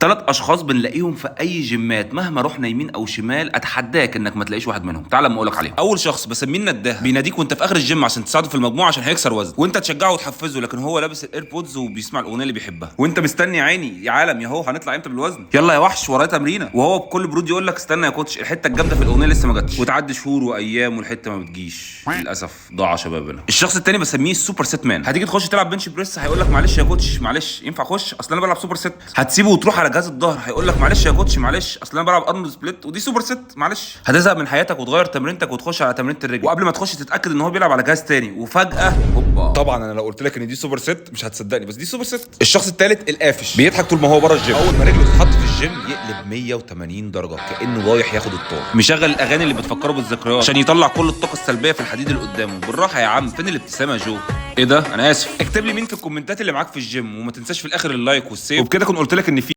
3 اشخاص بنلاقيهم في اي جيمات مهما رحنا يمين او شمال، اتحداك انك ما تلاقيش واحد منهم. تعال اما اقول لك عليهم. اول شخص بسميه النداه، بيناديك وانت في اخر الجيم عشان تساعده في المجموعه عشان هيكسر وزن، وانت تشجعه وتحفزه، لكن هو لابس الايربودز وبيسمع الاغنيه اللي بيحبها، وانت مستني يا عيني يا عالم يا هو هنطلع امتى بالوزن، يلا يا وحش ورايا تمرينه، وهو بكل برود يقول لك استنى يا كوتش الحته الجامده في الاغنيه لسه ما جاتش، وتعدي شهور وايام والحته ما بتجيش. للاسف ضاع شبابنا. الشخص الثاني بسميه السوبر سيت مان، هتيجي تخش تلعب بنش بريس هيقول لك معلش يا كوتش معلش ينفع اخش اصل انا بلعب سوبر سيت، هتسيبه وتروح على جهاز الظهر هيقول لك معلش يا كوتش معلش اصل انا بلعب ارنولد سبليت ودي سوبر سيت معلش، هتزهق من حياتك وتغير تمرينتك وتخش على تمرينه الرجل، وقبل ما تخش تتاكد ان هو بيلعب على جهاز تاني، وفجاه هوبا. طبعا انا لو قلت لك ان دي سوبر سيت مش هتصدقني، بس دي سوبر سيت. الشخص الثالث القافش، بيضحك طول ما هو بره الجيم، اول ما رجله تتحط في الجيم يقلب 180 درجه كانه رايح ياخد الطار، مشغل الاغاني اللي بتفكره بالذكريات عشان يطلع كل الطاقه السلبيه في الحديد اللي قدامه. بالراحه يا عم، فين الابتسامه يا جو؟ ايه ده؟ انا اسف. اكتب لي مين في الكومنتات اللي معاك في الجيم، وما تنساش في الاخر اللايك والسيف، وبكده كنت قلت لك ان في